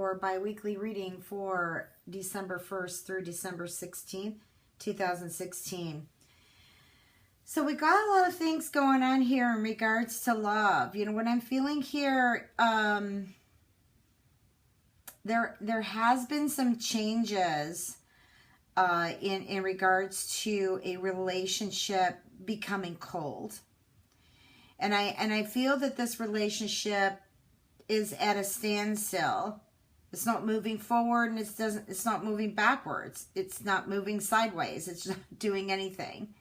your bi-weekly reading for December 1st through December 16th, 2016. So we got a lot of things going on here in regards to love. You know, what I'm feeling here, there has been some changes in regards to a relationship becoming cold. And I feel that this relationship is at a standstill. It's not moving forward, and it's not moving backwards. It's not moving sideways. It's not doing anything.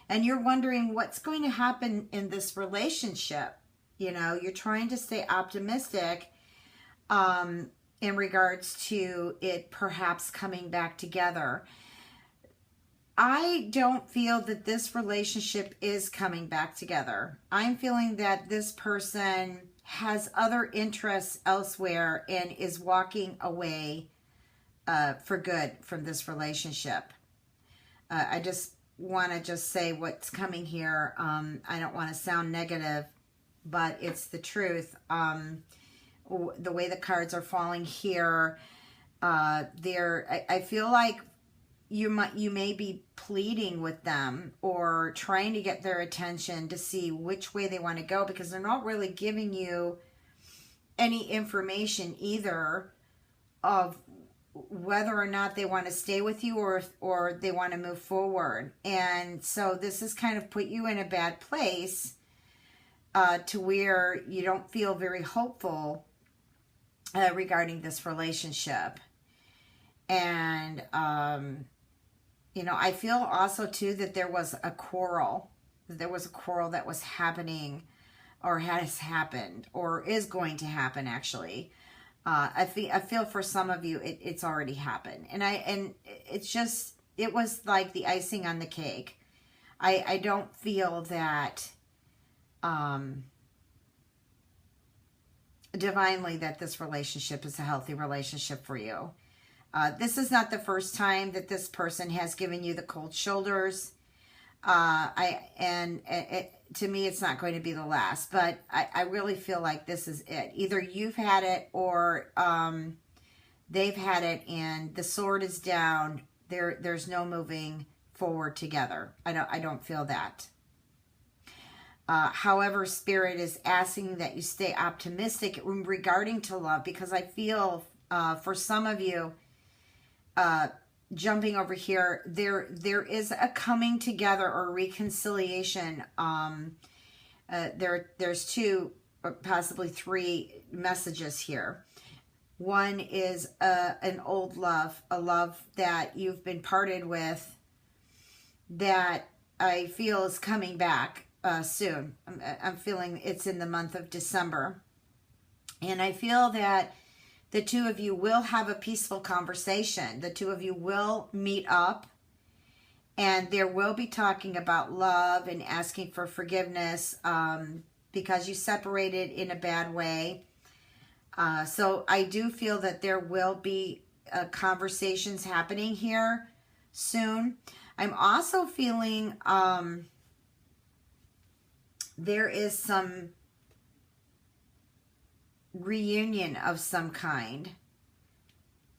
And you're wondering what's going to happen in this relationship. You know, you're trying to stay optimistic in regards to it perhaps coming back together. I don't feel that this relationship is coming back together. I'm feeling that this person has other interests elsewhere and is walking away for good from this relationship. I just want to say what's coming here. I don't want to sound negative, but it's the truth. The way the cards are falling here, I feel like you may be pleading with them or trying to get their attention to see which way they want to go, because they're not really giving you any information either of whether or not they want to stay with you or they want to move forward. And so this has kind of put you in a bad place to where you don't feel very hopeful regarding this relationship. And you know, I feel also too that there was a quarrel. There was a quarrel that was happening, or has happened, or is going to happen. Actually, I feel for some of you it's already happened, and it was like the icing on the cake. I don't feel that divinely that this relationship is a healthy relationship for you. This is not the first time that this person has given you the cold shoulders. To me, it's not going to be the last, but I really feel like this is it. Either you've had it or they've had it, and the sword is down. There's no moving forward together. I don't feel that. However, Spirit is asking that you stay optimistic regarding to love, because I feel for some of you, jumping over here, there is a coming together or reconciliation. There's two or possibly three messages here. One is an old love, a love that you've been parted with, that I feel is coming back soon. I'm feeling it's in the month of December, and I feel that the two of you will have a peaceful conversation. The two of you will meet up, and there will be talking about love and asking for forgiveness because you separated in a bad way. So I do feel that there will be conversations happening here soon. I'm also feeling there is some reunion of some kind.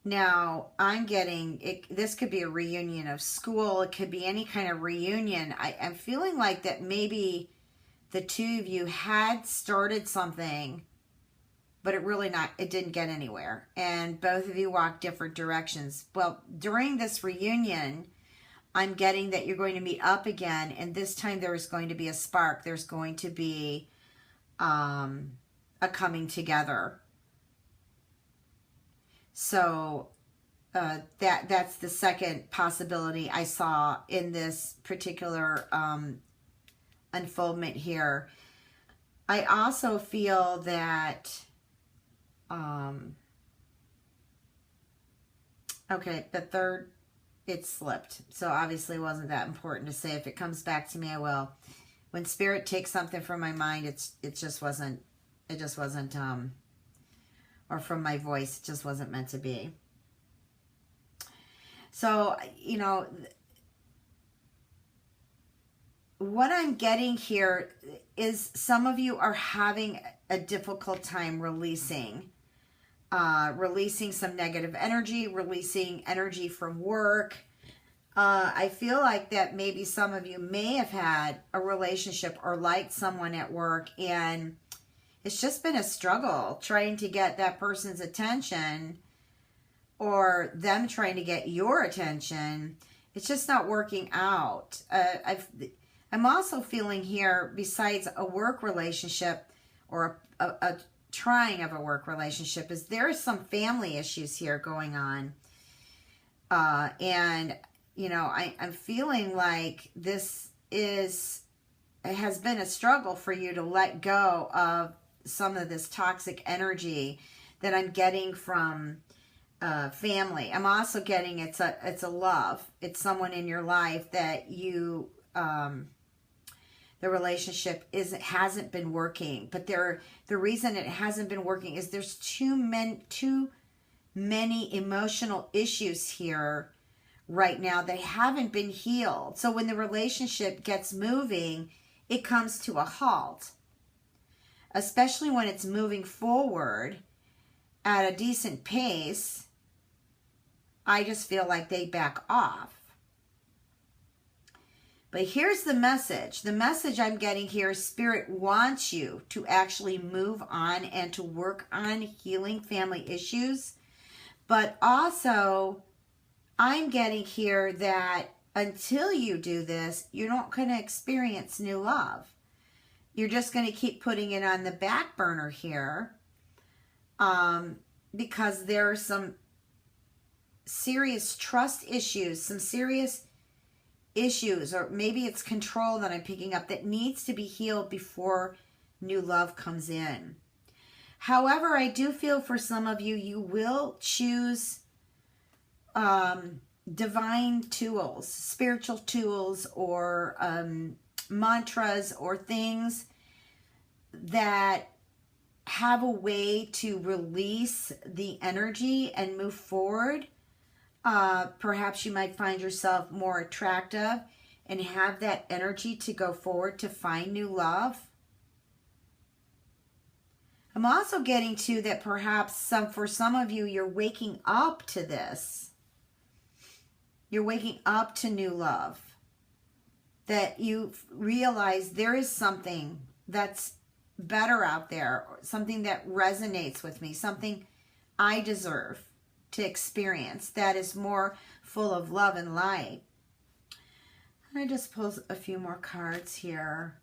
Now, I'm getting it. This could be a reunion of school. It could be any kind of reunion. I'm feeling like that maybe the two of you had started something, but it didn't get anywhere. And both of you walked different directions. Well, during this reunion, I'm getting that you're going to meet up again. And this time there is going to be a spark. There's going to be a coming together. So that's the second possibility I saw in this particular unfoldment here. I also feel that okay, the third, it slipped, so obviously it wasn't that important to say. If it comes back to me, I will. When Spirit takes something from my mind, it just wasn't, or from my voice, it just wasn't meant to be. So, you know, what I'm getting here is some of you are having a difficult time releasing releasing some negative energy, releasing energy from work. I feel like that maybe some of you may have had a relationship or liked someone at work, and it's just been a struggle trying to get that person's attention, or them trying to get your attention. It's just not working out. I'm also feeling here, besides a work relationship or a trying of a work relationship, is there are some family issues here going on. And, you know, I'm feeling like this has been a struggle for you to let go of some of this toxic energy that I'm getting from family. I'm also getting it's a love. It's someone in your life that you the relationship hasn't been working. But the reason it hasn't been working is there's too many emotional issues here right now that haven't been healed. So when the relationship gets moving, it comes to a halt. Especially when it's moving forward at a decent pace, I just feel like they back off. But here's the message. The message I'm getting here, Spirit wants you to actually move on and to work on healing family issues. But also, I'm getting here that until you do this, you're not going to experience new love. You're just going to keep putting it on the back burner here, because there are some serious trust issues, some serious issues, or maybe it's control that I'm picking up that needs to be healed before new love comes in. However, I do feel for some of you, you will choose divine tools, spiritual tools, or mantras, or things that have a way to release the energy and move forward. Perhaps you might find yourself more attractive and have that energy to go forward to find new love. I'm also getting to that perhaps for some of you, you're waking up to this. You're waking up to new love. That you realize there is something that's better out there, something that resonates with me, something I deserve to experience that is more full of love and light. I just pulled a few more cards here.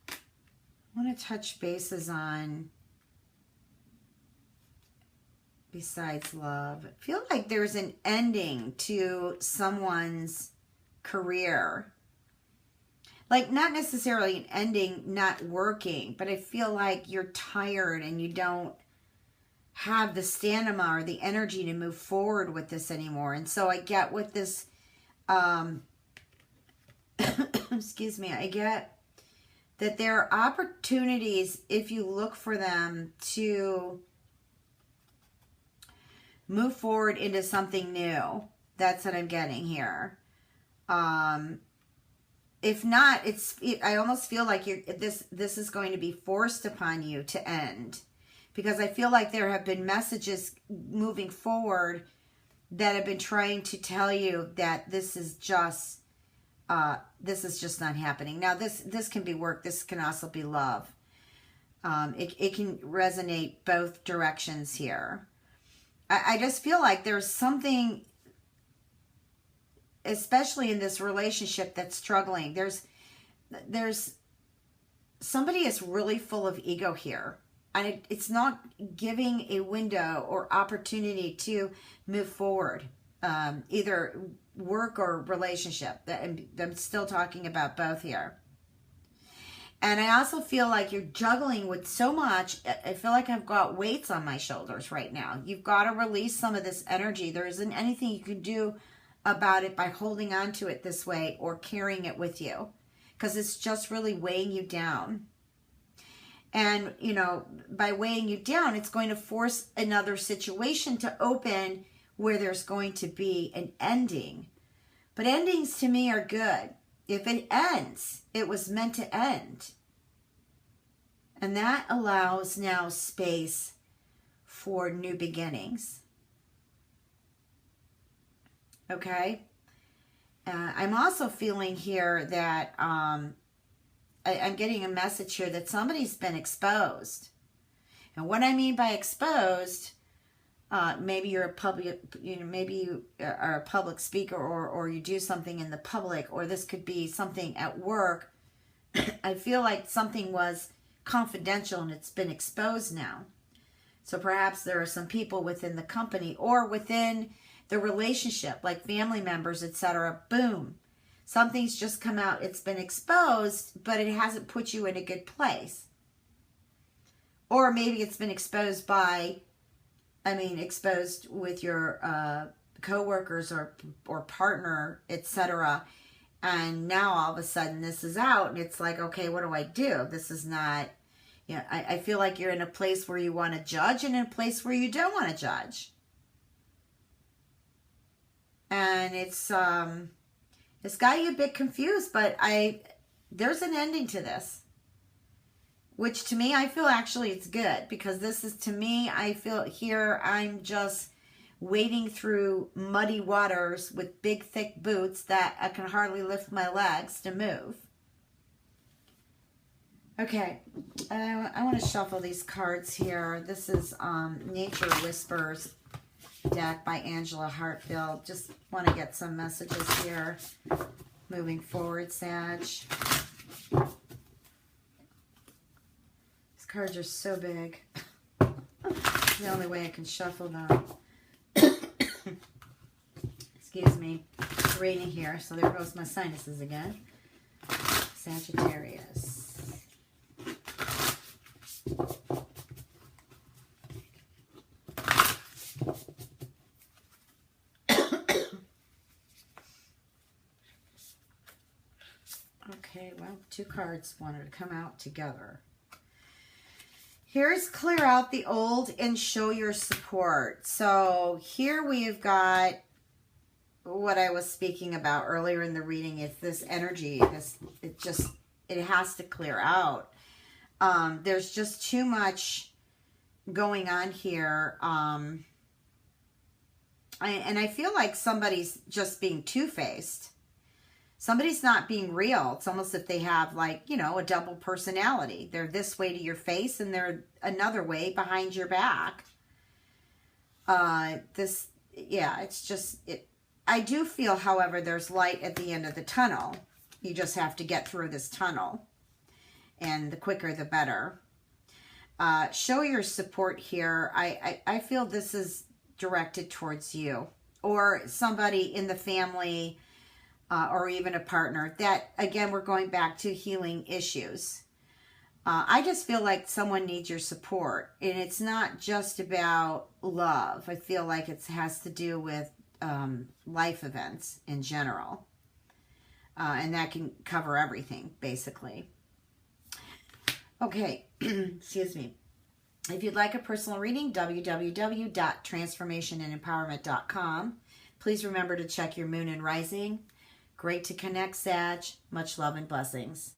I want to touch bases on, besides love, I feel like there's an ending to someone's career. Like, not necessarily an ending, not working, but I feel like you're tired and you don't have the stamina or the energy to move forward with this anymore. And so I get with this, excuse me, I get that there are opportunities, if you look for them, to move forward into something new. That's what I'm getting here. If not, I almost feel like this is going to be forced upon you to end. Because I feel like there have been messages moving forward that have been trying to tell you that this is just not happening. Now, this can be work. This can also be love. It can resonate both directions here. I just feel like there's something, especially in this relationship, that's struggling. There's somebody is really full of ego here. And it's not giving a window or opportunity to move forward, either work or relationship. I'm still talking about both here. And I also feel like you're juggling with so much. I feel like I've got weights on my shoulders right now. You've got to release some of this energy. There isn't anything you can do about it by holding on to it this way or carrying it with you, because it's just really weighing you down. And, you know, by weighing you down, it's going to force another situation to open where there's going to be an ending. But endings to me are good. If it ends, it was meant to end. And that allows now space for new beginnings. Okay? I'm also feeling here that I'm getting a message here that somebody's been exposed. And what I mean by exposed, maybe you're a public, maybe you are a public speaker, or you do something in the public, or this could be something at work. I feel like something was confidential and it's been exposed now. So perhaps there are some people within the company or within the relationship, like family members, etc. Boom. Something's just come out. It's been exposed, but it hasn't put you in a good place. Or maybe it's been exposed by, exposed with your coworkers or partner, etc. And now all of a sudden this is out and it's like, okay, what do I do? This is not, I feel like you're in a place where you want to judge and in a place where you don't want to judge. And it's got you a bit confused, but there's an ending to this. Which to me, I feel actually it's good, because this is, to me, I feel here I'm just wading through muddy waters with big thick boots that I can hardly lift my legs to move. Okay, I want to shuffle these cards here. This is Nature Whispers deck by Angela Hartfield. Just want to get some messages here moving forward, Sag. Cards are so big. It's the only way I can shuffle them. Excuse me. It's raining here, so there goes my sinuses again. Sagittarius. Okay, well, two cards wanted to come out together. Here's clear out the old and show your support. So here we've got what I was speaking about earlier in the reading. It's this energy. It has to clear out. There's just too much going on here. And I feel like somebody's just being two-faced. Somebody's not being real. It's almost if they have, like, a double personality. They're this way to your face and they're another way behind your back. It's just, I do feel, however, there's light at the end of the tunnel. You just have to get through this tunnel. And the quicker, the better. Show your support here. I feel this is directed towards you. Or somebody in the family, or even a partner. That, again, we're going back to healing issues. I just feel like someone needs your support. And it's not just about love. I feel like it has to do with life events in general. And that can cover everything, basically. Okay, excuse me. If you'd like a personal reading, www.transformationandempowerment.com. Please remember to check your moon and rising. Great to connect, Sag. Much love and blessings.